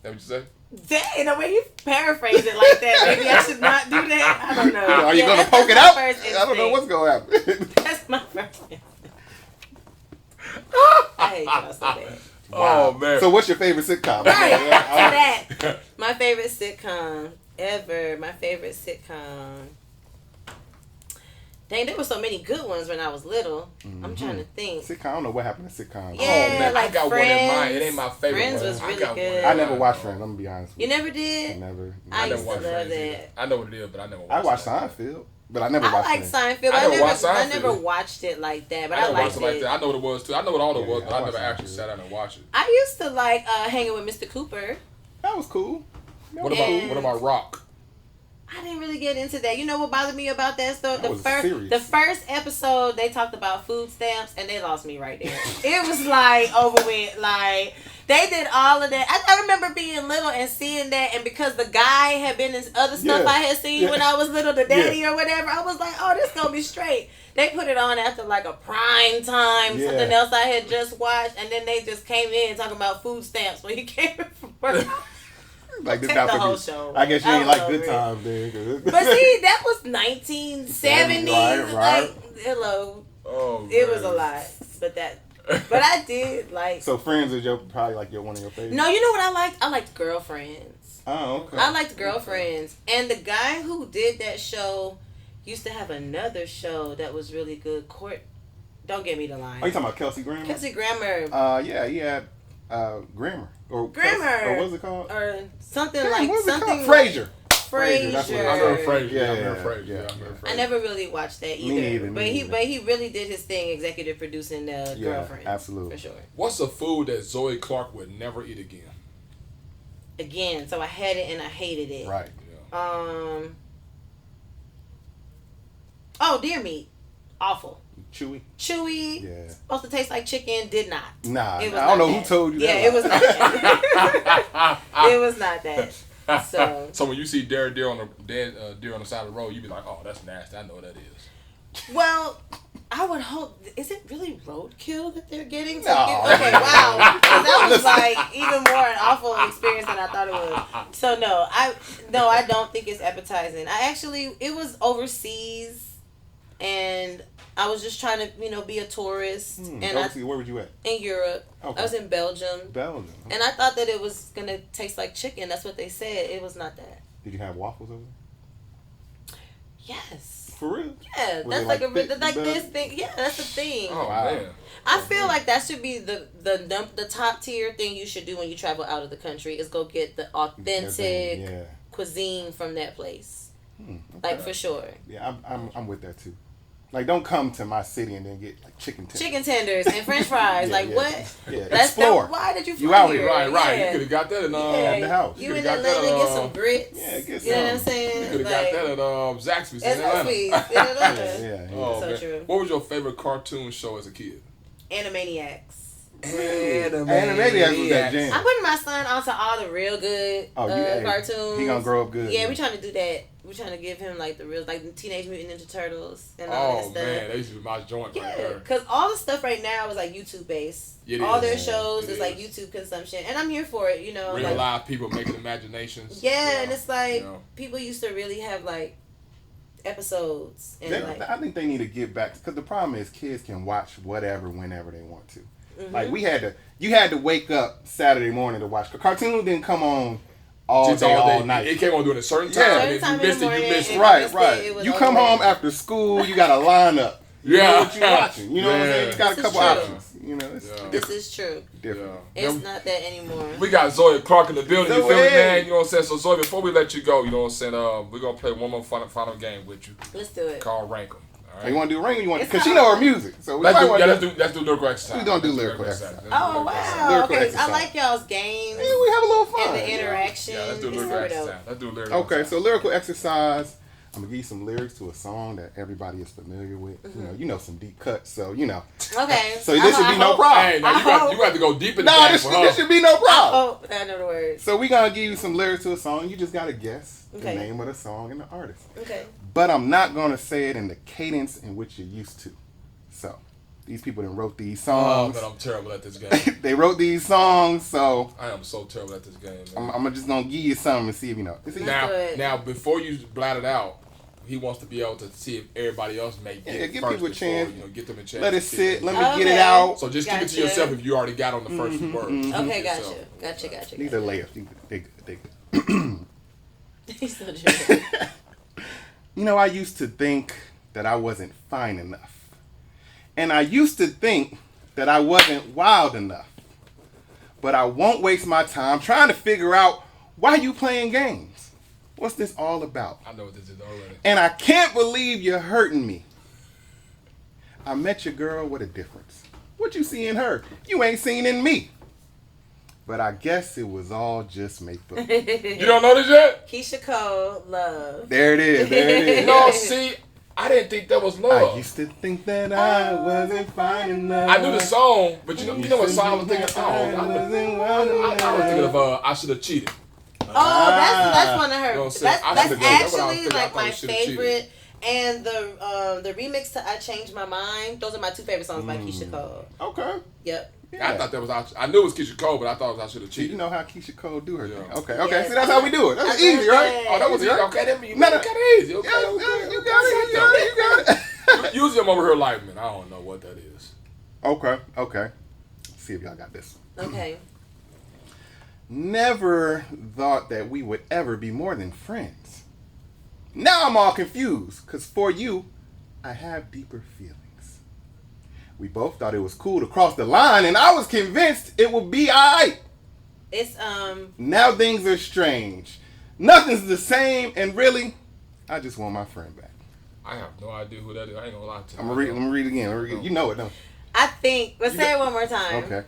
That what you say? Dang, the way you paraphrase it like that, maybe I should not do that. I don't know. Are you gonna that's poke it my out? first I don't know instinct. what's gonna happen. That's my first instinct. I hate y'all so bad. Oh man. So what's your favorite sitcom? Right, Yeah, to that. My favorite sitcom ever. My favorite sitcom. Dang, there were so many good ones when I was little. I'm trying to think. Sitcom. I don't know what happened to sitcoms. Yeah, Oh man, like I got Friends. one in mind. It ain't my favorite Friends one. was I really got one good. in I never mind, watched though. Friends. I'm gonna be honest with You you. never did? Never. I I used never to watched love Friends that. either. I know what it is, but I never watched I watched it. Seinfeld, but I never I watched like Friends. Seinfeld. I I never never, watched I Seinfeld. never watched it like that, but I I never watched liked it like it. that. I know what it was too. I know what all it Yeah, was, yeah, but I I never watched actually Seinfeld. sat down and watched it. I used to like hanging with Mr. Cooper. That was cool. What about Rock? I didn't really get into that. You know what bothered me about that story? That was serious. The first episode, they talked about food stamps, and they lost me right there. It was like over with. Like they did all of that. I remember being little and seeing that, and because the guy had been in other stuff Yeah. I had seen Yeah. when I was little, the daddy or whatever, I was like, oh, this gonna be straight. They put it on after like a prime time, Yeah. something else I had just watched, and then they just came in talking about food stamps when he came in from work. Like this Take got the to whole be. show. I guess you I ain't was like over Good it. Times then. 'cause- But see, that was 1970s. Right. Like, hello. Oh, It man. was a lot. But I did like. So Friends is probably like one of your favorites. No, you know what I liked? I liked Girlfriends. Oh, okay. I liked Girlfriends. And the guy who did that show used to have another show that was really good. Don't get me the line. Are you talking about Kelsey Grammer? Kelsey Grammer. Yeah, he had Grammar or Grammar. or what's it called? Or something Damn, like what's it something. called? Frasier. Frasier. That's what it I is. remember Frasier. Yeah, I remember yeah, Frasier. yeah. I remember Frasier. I never really watched that either. Me neither, but he really did his thing, executive producing Girlfriends. absolutely. For sure. What's a food that Zoey Clarke would never eat again? Again, so I had it and I hated it. Right. Yeah. Oh, deer meat. Awful. Chewy. Chewy. Yeah. Supposed to taste like chicken. Did not. Nah, It was I don't not know that. who told you Yeah, that. it was not that. It was not that. So. So when you see deer on the side of the road, you be like, oh, that's nasty. I know what that is. Well, I would hope. Is it really roadkill that they're getting? No. Okay, wow. 'Cause that was like even more an awful experience than I thought it was. So no, I don't think it's appetizing. It was overseas, and I was just trying to be a tourist, and Where would you at? in Europe. Okay. I was in Belgium, Belgium. and I thought that it was gonna taste like chicken. That's what they said. It was not that. Did you have waffles over there? Yes. For real? Yeah, Was that's it like thick this Belgian? thing. Yeah, that's the thing. Oh, Wow. man. I feel like that should be the top tier thing you should do when you travel out of the country is go get the authentic Yeah. cuisine from that place. Okay. Like for sure. Yeah, I'm with that too. Like, don't come to my city and then get like chicken tenders. Chicken tenders and French fries. Yeah, like yeah. what? Yeah, That's explore. why did you You fly out here? here. Right. Yeah. You could have got that At the house. You You in could've got Atlanta, that, get some grits. Yeah, get You know what I'm some. saying? You could have Like, got that at Zaxby's in It's Atlanta. Zaxby's in Atlanta. Yeah. Oh, So man. true. What was your favorite cartoon show as a kid? Animaniacs. Animaniacs was that jam. I'm putting my son onto all the real good hey, cartoons. he gonna grow up good. Yeah, we're trying to do that. We're trying to give him like the real, like the Teenage Mutant Ninja Turtles and all that Oh stuff. man, that used to be my joint right Yeah, there. because all the stuff right now is like YouTube based. It All is. their shows It is like is. YouTube consumption, and I'm here for it. Real like, live people making imaginations. yeah, and it's like Yeah. people used to really have like episodes and I think they need to get back because the problem is kids can watch whatever whenever they want to. Mm-hmm. Like you had to wake up Saturday morning to watch. Cartoons didn't come on all Just day, all night. It came on during a certain time. Yeah. and if Certain you time missed in it, the you missed it. morning, Right. it was You over come home with. after school, you got a lineup. You know Yeah. what you watching. You know what I'm saying? You got a This is couple true. options. You know, it's Yeah. This different. is true. different. Yeah. It's not that anymore. We got Zoey Clarke in the building. You feel me, Zoey. man? You know what I'm saying? So, Zoey, before we let you go, you know what I'm saying? We're going to play one more final game with you Let's do it. called Rank 'em. All Hey, right? you want to do ring or you want? It's Because she not- know her music, so we Let's might do, want yeah, to. let's do lyrical exercise. We gonna do Let's lyrical exercise. Let's do Oh lyrical wow! exercise. Lyrical Okay, exercise. I like y'all's games Yeah, we have a little fun. and the interaction. Yeah, let's do It's lyrical super dope. exercise. Let's do lyrical Okay, exercise. so lyrical exercise. I'm gonna give you some lyrics to a song that everybody is familiar with. Mm-hmm. You know some deep cuts, so you know. Okay. So this should be no problem. Hey, now you got to go deep in the No, game for her. this should be no problem. Oh, I know the words. So we gonna give you some lyrics to a song. You just gotta guess Okay. the name of the song and the artist. Okay. But I'm not gonna say it in the cadence in which you're used to. So these people that wrote these Oh, songs. man, I'm terrible at this game. They wrote these songs, so I am so terrible at this game, man. I'm just gonna give you something and see if you know. It's easy. Good. Now, before you blat it out, he wants to be able to see if everybody else may get Yeah, it give first people a before, chance. get them a chance. Let it to see sit. Let me Okay. get it out. So just keep it to Gotcha. yourself if you already got on the first word. Okay, Yourself. gotcha. These are layups. They He's so true. You know, I used to think that I wasn't fine enough. And I used to think that I wasn't wild enough. But I won't waste my time trying to figure out why you playing games. What's this all about? I know what this is already. And I can't believe you're hurting me. I met your girl, what a difference. What you see in her, you ain't seen in me. But I guess it was all just make-believe. You don't know this yet? Keisha Cole, Love. There it is, there it is. No, see, I didn't think that was love. I used to think that I wasn't fine enough. I knew the song, but you know what song I was thinking? I was thinking of I Should Have Cheated. Oh, that's one of her. You know what I'm saying? That's I should've done- that's what I was actually thinking. I like thought my you should've favorite. And the remix to I Changed My Mind. Those are my two favorite songs by Keisha Cole. Okay. Yep. Yeah. I thought that was I knew it was Keisha Cole, but I thought it was I Should Have See, you Cheated. know how Keisha Cole do her thing. Yeah. Okay, okay. Yes. See, that's how we do it. That's I easy, right? Oh, that was easy. Right? Okay, that means you No, no. got it easy. Okay, Yeah, okay, yeah, you okay. got it, you got it. Usually I'm over here like, man, I don't know what that is. Okay, okay. Let's see if y'all got this. Okay. Never thought that we would ever be more than friends. Now I'm all confused, because for you, I have deeper feelings. We both thought it was cool to cross the line, and I was convinced it would be alright. It's Now things are strange. Nothing's the same, and really, I just want my friend back. I have no idea who that is. I ain't gonna lie to you. I'm gonna read. Let me read it again. Let me read it. You know it, don't I think. Let's say it one more time. you? Okay.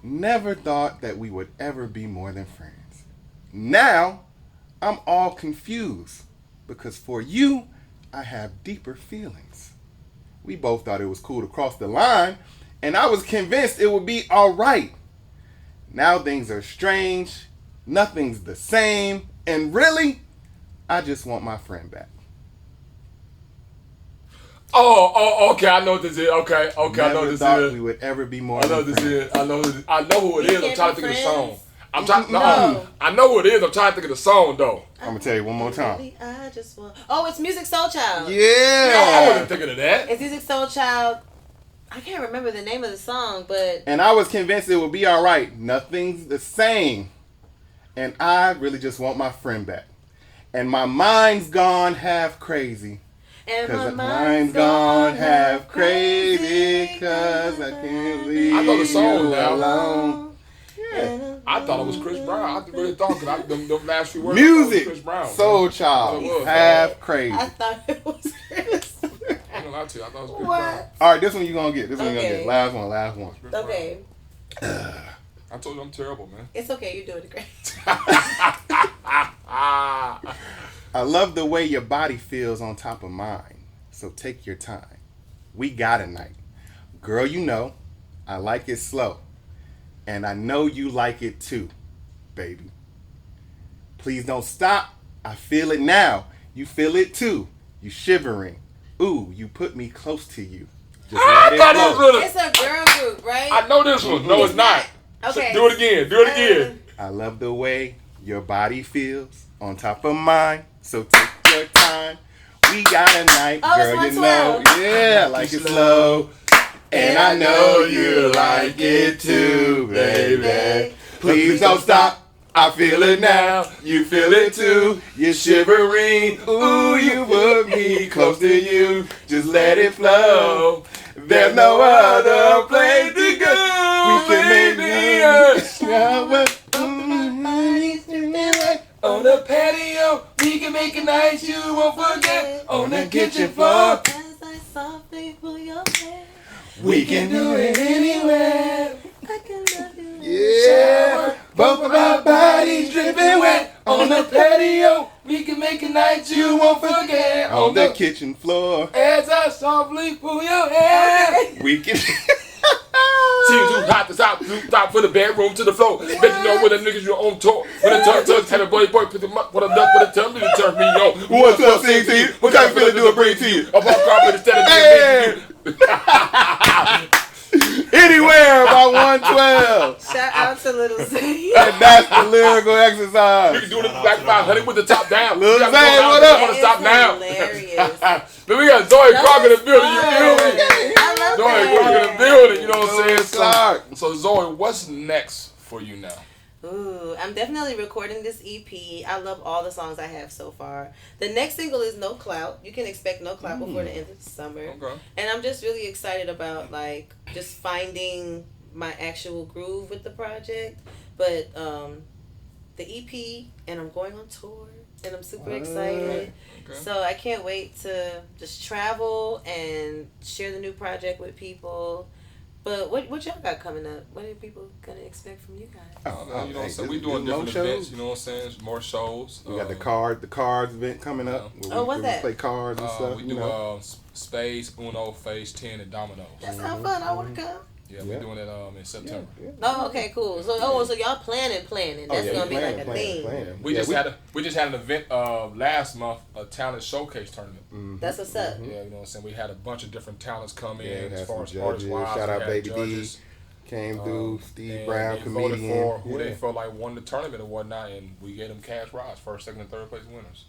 Never thought that we would ever be more than friends. Now, I'm all confused because for you, I have deeper feelings. We both thought it was cool to cross the line, and I was convinced it would be all right. Now things are strange, nothing's the same, and really, I just want my friend back. Oh, okay. I know what this is. Okay, I know Never what this thought is. we would ever be more I know than what this friends. is. I know who it We is. I'm can't trying to be think of the song. friends? I'm trying. No. I know who it is. I'm trying to think of the song though. I'm gonna tell you one more time. Really, I just want. Oh, it's Music Soul Child. I Yeah. wasn't thinking of that. It's Music Soul Child. I can't remember the name of the song, but And I was convinced it would be all right. Nothing's the same. And I really just want my friend back. And my mind's gone half crazy. and my Cause mind's gone half crazy. Cause I can't leave I know the song you now. alone. Yeah. I thought it was Chris Brown. I really thought because them last few words. I thought it was Chris Music. Brown. Soul Child. It was. Half crazy. I thought it was Chris. I ain't gonna lie to you. I thought it was Chris Brown. What? All right, this one you gonna get. This one you gonna Okay. get. Last one. Last one. Chris Brown. Okay, I told you I'm terrible, man. it's okay. You're doing great. I love the way your body feels on top of mine. So take your time. We got a night. Girl, you know, I like it slow. And I know you like it too, baby. Please don't stop. I feel it now. You feel it too. You shivering. Ooh, you put me close to you. Just I let thought it it was flow. really. It's a girl group, right? I know this one. No, it's not. Okay. Do it again. Do it again. I love the way your body feels on top of mine. So take your time. We got a night, Oh, girl, it's you know. 112. Yeah, like it slow. And I know you like it too, baby. Please don't stop. I feel it now. You feel it too. You're shivering. Ooh, you put me close to you. Just let it flow. There's no other place to go. We can make On the patio, we can make a night you won't forget. On the kitchen floor, As I softly pull your hair, we can do it anywhere. I can love you. Yeah, both of our bodies dripping wet. on the patio, we can make a night you won't forget. On the kitchen floor, as I softly pull your hair. we can. See you too hot to top for the bedroom to the floor. Bet you know when the niggas you on tour. When the tug have a boy put them up, put a duck, put a tummy to turn me on. What's up, CT? What type of feeling do it bring to you? A ball carpet instead of Hey! Anywhere by 112. Shout out to Little Zay. And that's the lyrical exercise. You can do it in the back 500 with the top down. Lil We gotta Zay, go down. what I up? want to stop now. Hilarious. Then we got Zoey Clarke in the building. You feel me? I love Zoey that. Clarke in the building. You know what I'm Zoey saying? Clarke. So Zoey, what's next for you now? Ooh, I'm definitely recording this EP. I love all the songs I have so far. The next single is No Clout. You can expect No Clout before the end of the summer. Okay. And I'm just really excited about like just finding my actual groove with the project. But the EP, and I'm going on tour, and I'm super excited. Okay. So I can't wait to just travel and share the new project with people. But what y'all got coming up? What are people gonna expect from you guys? You know what I'm saying? We doing different events, you know what I'm saying? More shows. We got the cards event coming up. What's that? Play cards and stuff. We do Spades, Uno, Phase 10, and Dominoes. That sounds fun. I want to come. Yeah, we're doing it in September. Oh, okay, cool. So, so y'all planning. That's gonna be like a thing. We just had an event last month, a talent showcase tournament. That's what's up. Yeah, you know what I'm saying. We had a bunch of different talents come in had as far as some artist judges. wise. Shout out Baby judges. D. Came through. Steve And Brown, they comedian. voted for who they felt like won the tournament and whatnot, and we gave them cash prize, first, second, and third place winners.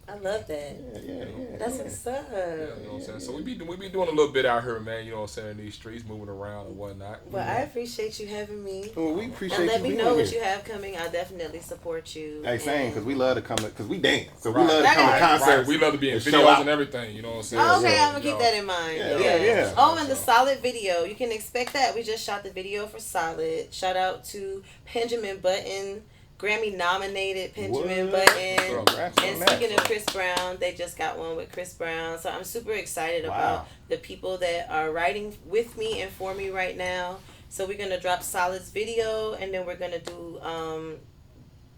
I love that. Yeah. That's what's up. Yeah, you know what I'm saying. So we be doing a little bit out here, man. You know what I'm saying, in these streets, moving around and whatnot. Well, I appreciate you having me. Well, we appreciate And you let me being know what here. you have coming. I'll definitely support you. Hey, same, because we love to come, because we dance. So Right. we love to come to concerts. Right. We love to be in and show videos out. and everything. You know what I'm saying. Oh, okay, So, I'm gonna you keep know, that in mind. Yeah. Oh, and the Solid video. You can expect that. We just shot the video for Solid. Shout out to Benjamin Button, Grammy nominated Benjamin What? Button. Congrats on And that. speaking of Chris Brown, they just got one with Chris Brown. So I'm super excited about the people that are writing with me and for me right now. So we're gonna drop Solid's video, and then we're gonna do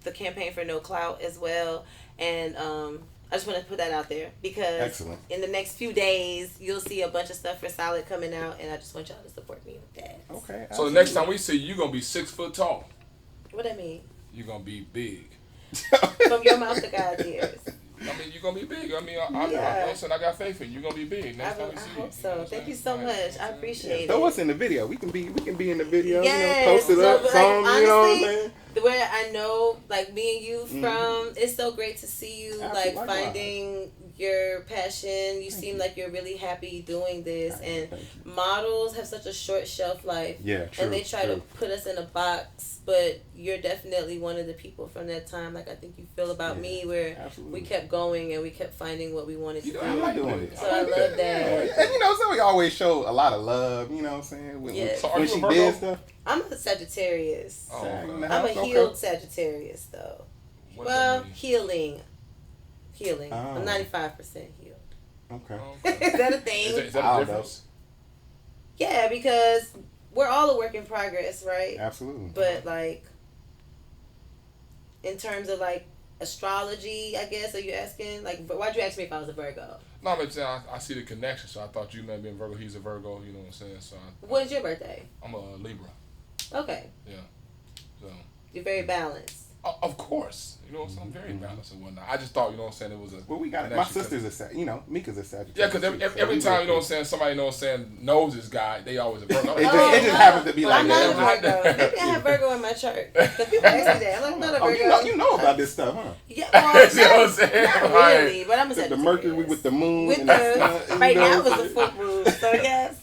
the campaign for No Clout as well. And I just want to put that out there because Excellent. in the next few days you'll see a bunch of stuff for Solid coming out, and I just want y'all to support me with that. Okay. So the next time we see you, you're gonna be 6 foot tall. What that mean? You're gonna be big. From your mouth to God's ears. I mean, you're gonna be big. I mean, I got faith in you. You're gonna be big. Next time we see you. I hope so. Thank you so much. I appreciate Throw it. us in the video. We can be in the video. Yes. Post it up. So, like, Some, you know what I'm honestly, saying? Where I know, like, me and you from, it's so great to see you, Absolutely. like, finding your passion. You seem like you're really happy doing this. And models have such a short shelf life. Yeah, true. And they try to put us in a box, but you're definitely one of the people from that time. Like, I think you feel about me, where we kept going and we kept finding what we wanted to do. I like doing it. So I love that. And you know, Zoey always show a lot of love, you know what I'm saying? When she did stuff. I'm a Sagittarius. Oh, okay. I'm a healed Sagittarius, though. What does that mean? Healing. Oh. I'm 95% healed. Okay. Is that a thing? Is that a difference? Yeah, because we're all a work in progress, right? Absolutely. But, like, in terms of, like, astrology, I guess, are you asking? Like, why'd you ask me if I was a Virgo? No, I'm saying I see the connection, so I thought you may be a Virgo. He's a Virgo, you know what I'm saying? So When's your birthday? I'm a Libra. Okay. Yeah. So. You're very balanced. Of course. You know what I'm saying? I'm very balanced and whatnot. I just thought, you know what I'm saying, it was a... Well, we got it. My sister's Mika's a Sagittarius. Yeah, because every time, you know what I'm saying, somebody, you know what I'm saying, knows this guy, they always a Virgo. It just happens to be like I'm not a that. Virgo. Maybe I have Virgo in my chart. Because people ask me that. I'm like, I'm not a Virgo. You know about this stuff, huh? Yeah, well, You know what I'm saying? not Right. really, but I'm a The Sagittarius. Mercury with the moon. With and the, right now it's a full moon. So yeah.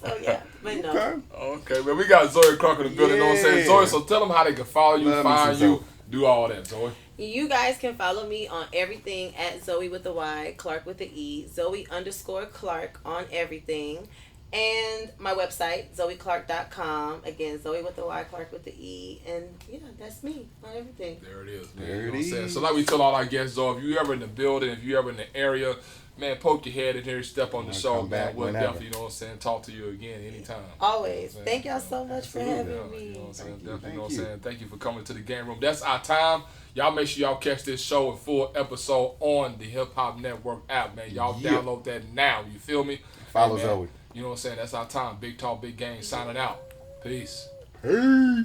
But no. Okay, man, we got Zoey Clarke in the building, you know what I'm saying? Yeah. Zoey, so tell them how they can follow you, Love me find some you, Zoey. do all that, Zoey. You guys can follow me on everything at Zoey with the Y, Clarke with the E, Zoey_Clarke on everything. And my website, ZoeyClarke.com. Again, Zoey with the Y, Clarke with the E. And yeah, that's me on everything. There it is, man. There You know it what I'm saying? is. So like we tell all our guests, though, if you ever in the building, if you ever in the area, man, poke your head in here, step on the show, come man. back We'll whenever. definitely, you know what I'm saying, talk to you again anytime. Always. You know what I'm saying? Thank y'all so much for having You know me. what I'm saying? Thank you, Definitely, you know what I'm thank you. saying? Thank you for coming to the game room. That's our time. Y'all make sure y'all catch this show in full episode on the Hip Hop Network app, man. Y'all download that now. You feel me? Follow Hey, man, Zoey. You know what I'm saying? That's our time. Big Talk, Big Game signing out. Peace. Peace.